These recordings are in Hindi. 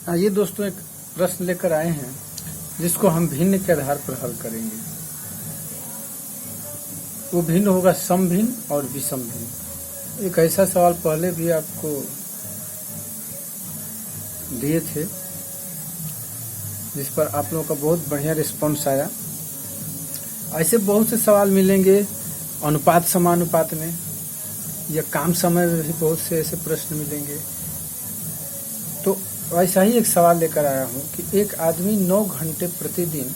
आइए दोस्तों, एक प्रश्न लेकर आए हैं जिसको हम भिन्न के आधार पर हल करेंगे। वो भिन्न होगा समभिन्न और विषम भिन्न। एक ऐसा सवाल पहले भी आपको दिए थे जिस पर आप लोगों का बहुत बढ़िया रिस्पॉन्स आया। ऐसे बहुत से सवाल मिलेंगे अनुपात समानुपात में, या काम समय में भी बहुत से ऐसे प्रश्न मिलेंगे। तो ऐसा ही एक सवाल लेकर आया हूँ कि एक आदमी 9 घंटे प्रतिदिन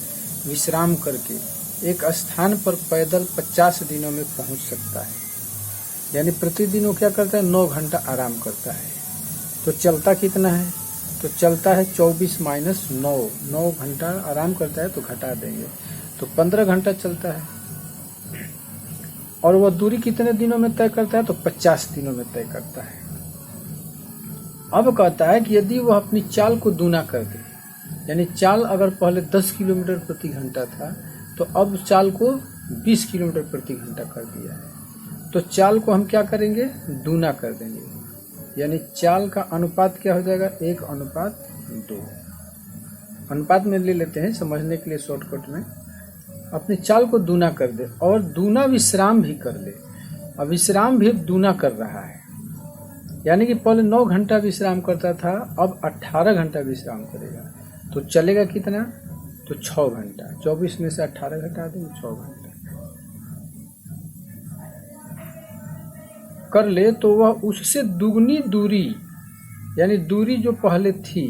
विश्राम करके एक स्थान पर पैदल 50 दिनों में पहुँच सकता है। यानी प्रतिदिन वो क्या करता है, 9 घंटा आराम करता है। तो चलता कितना है, तो चलता है 24 माइनस 9। 9 घंटा आराम करता है तो घटा देंगे तो 15 घंटा चलता है। और वह दूरी कितने दिनों में तय करता है, तो 50 दिनों में तय करता है। अब कहता है कि यदि वह अपनी चाल को दूना कर दे, यानी चाल अगर पहले 10 किलोमीटर प्रति घंटा था तो अब चाल को 20 किलोमीटर प्रति घंटा कर दिया है। तो चाल को हम क्या करेंगे, दूना कर देंगे। यानी चाल का अनुपात क्या हो जाएगा, 1:2। अनुपात में ले लेते हैं समझने के लिए शॉर्टकट में। अपनी चाल को दूना कर दे और दूना विश्राम भी कर ले। अब विश्राम भी दूना कर रहा है, यानी कि पहले 9 घंटा विश्राम करता था, अब 18 घंटा विश्राम करेगा। तो चलेगा कितना, तो 6 घंटा। 24 में से 18 घटा देंगे, 6 घंटा कर ले तो वह उससे दुगनी दूरी, यानी दूरी जो पहले थी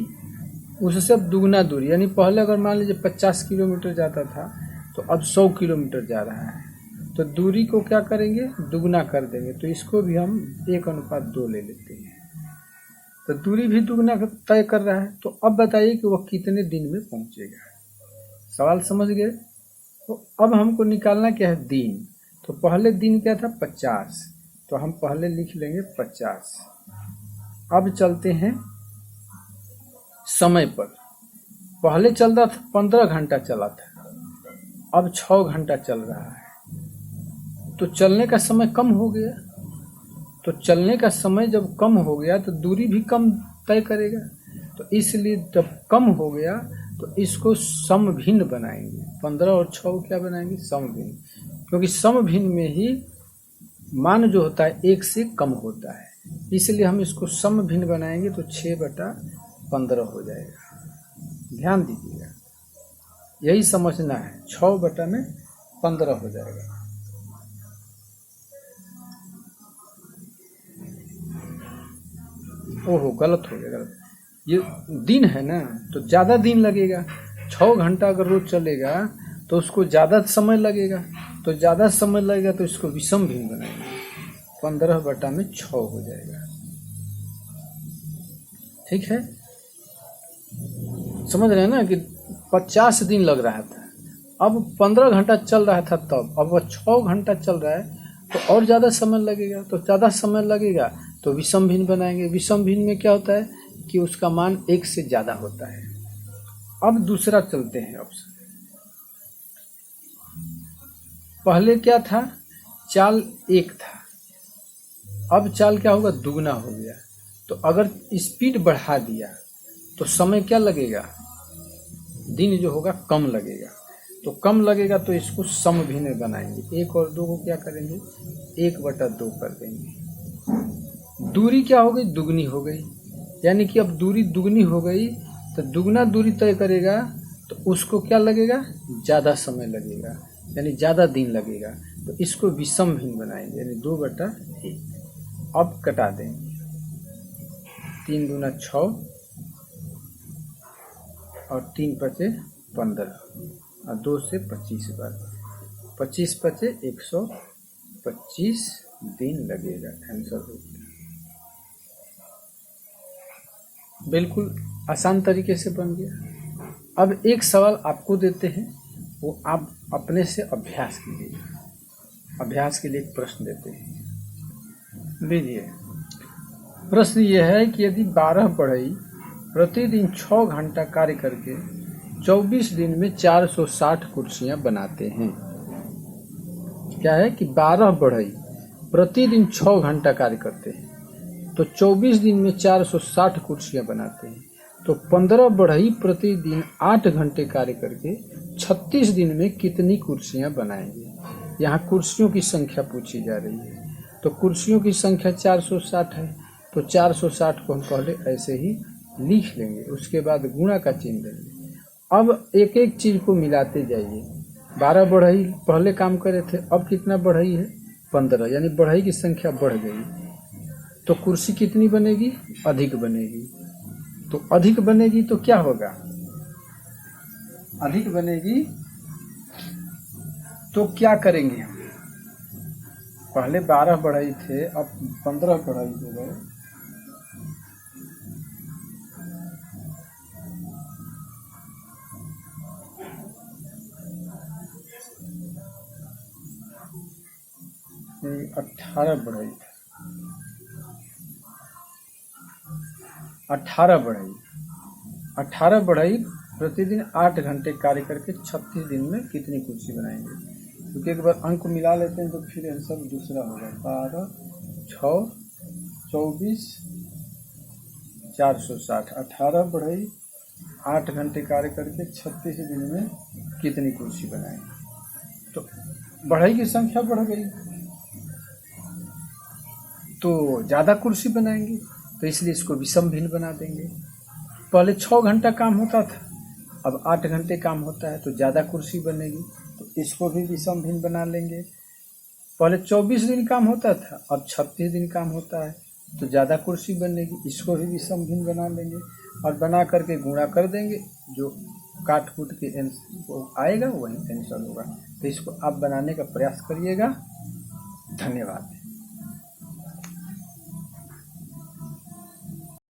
उससे अब दुगना दूरी, यानी पहले अगर मान लीजिए 50 किलोमीटर जाता था तो अब 100 किलोमीटर जा रहा है। तो दूरी को क्या करेंगे, दुगना कर देंगे। तो इसको भी हम 1:2 ले लेते हैं। तो दूरी भी दुगना तय कर रहा है। तो अब बताइए कि वह कितने दिन में पहुंचेगा। सवाल समझ गए। तो अब हमको निकालना क्या है, दिन। तो पहले दिन क्या था, 50। तो हम पहले लिख लेंगे 50। अब चलते हैं समय पर। पहले चलता था 15 घंटा चला था, अब 6 घंटा चल रहा है। तो चलने का समय कम हो गया। तो चलने का समय जब कम हो गया तो दूरी भी कम तय करेगा। तो इसलिए जब कम हो गया तो इसको समभिन्न बनाएंगे। 15 और 6 को क्या बनाएंगे, समभिन्न। क्योंकि समभिन्न में ही मान जो होता है 1 से कम होता है, इसलिए हम इसको समभिन्न बनाएंगे। तो 6/15 हो जाएगा। ध्यान दीजिएगा, यही समझना है। 6/15 हो जाएगा। ओहो, गलत हो गया, गलत। ये दिन है ना, तो ज़्यादा दिन लगेगा। 6 घंटा अगर रोज चलेगा तो उसको ज़्यादा समय लगेगा। तो ज़्यादा समय लगेगा तो इसको विषम भिन्न बनाएंगे। 15/6 हो जाएगा। ठीक है, समझ रहे हैं ना कि 50 दिन लग रहा था, अब 15 घंटा चल रहा था तब, अब वह 6 घंटा चल रहा है तो और ज़्यादा समय लगेगा। तो ज़्यादा समय लगेगा तो विषम भिन्न बनाएंगे। विषम भिन्न में क्या होता है कि उसका मान 1 से ज़्यादा होता है। अब दूसरा चलते हैं ऑप्शन। पहले क्या था, चाल 1 था, अब चाल क्या होगा, दुगना हो गया। तो अगर स्पीड बढ़ा दिया तो समय क्या लगेगा, दिन जो होगा कम लगेगा। तो कम लगेगा तो इसको समभिन्न बनाएंगे। 1 और 2 को क्या करेंगे, 1/2 कर देंगे। दूरी क्या हो गई, दुगनी हो गई। यानी कि अब दूरी दुगनी हो गई तो दुगना दूरी तय करेगा तो उसको क्या लगेगा, ज़्यादा समय लगेगा, यानी ज़्यादा दिन लगेगा। तो इसको विषम भिन्न बनाएंगे, यानी 2/1। अब कटा देंगे, 3 दूना 6 और 3 पचे 15 और 2 से 25 बार, 25 पचे 125 दिन लगेगा। आंसर हो गया। बिल्कुल आसान तरीके से बन गया। अब एक सवाल आपको देते हैं, वो आप अपने से अभ्यास कीजिएगा। अभ्यास के लिए एक प्रश्न देते हैं। लीजिए, प्रश्न यह है कि यदि 12 बढ़ई प्रतिदिन 6 घंटा कार्य करके 24 दिन में 460 कुर्सियां बनाते हैं। क्या है कि 12 बढ़ई प्रतिदिन 6 घंटा कार्य करते हैं तो 24 दिन में 460 कुर्सियां बनाते हैं। तो 15 बढ़ई प्रतिदिन 8 घंटे कार्य करके 36 दिन में कितनी कुर्सियां बनाएंगे। यहाँ कुर्सियों की संख्या पूछी जा रही है। तो कुर्सियों की संख्या 460 है, तो 460 को हम पहले ऐसे ही लिख लेंगे, उसके बाद गुणा का चिन्ह देंगे। अब एक एक चीज को मिलाते जाइए। 12 बढ़ई पहले काम करे थे, अब कितना बढ़ई है 15, यानी बढ़ई की संख्या बढ़ गई। तो कुर्सी कितनी बनेगी, अधिक बनेगी। तो अधिक बनेगी तो क्या होगा, अधिक बनेगी तो क्या करेंगे हम। पहले 12 बढ़ई थे, अब 15 बढ़ई हो गए। नहीं, 18 बढ़ई था, 18 बढ़ई। 18 बढ़ई प्रतिदिन 8 घंटे कार्य करके 36 दिन में कितनी कुर्सी बनाएंगे। क्योंकि एक बार अंक मिला लेते हैं तो फिर आंसर दूसरा होगा। 12 6 24 460। 18 बढ़ई 8 घंटे कार्य करके 36 दिन में कितनी कुर्सी बनाएंगे। तो बढ़ई की संख्या बढ़ गई तो ज़्यादा कुर्सी बनाएंगे, तो इसलिए इसको विषम भिन्न बना देंगे। पहले 6 घंटा काम होता था, अब 8 घंटे काम होता है, तो ज़्यादा कुर्सी बनेगी, तो इसको भी विषम भिन्न बना लेंगे। पहले 24 दिन काम होता था, अब 36 दिन काम होता है, तो ज़्यादा कुर्सी बनेगी, इसको भी विषम भिन्न बना लेंगे और बना करके गुणा कर देंगे। जो काट कूट के आएगा वही आंसर होगा। तो इसको आप बनाने का प्रयास करिएगा। धन्यवाद।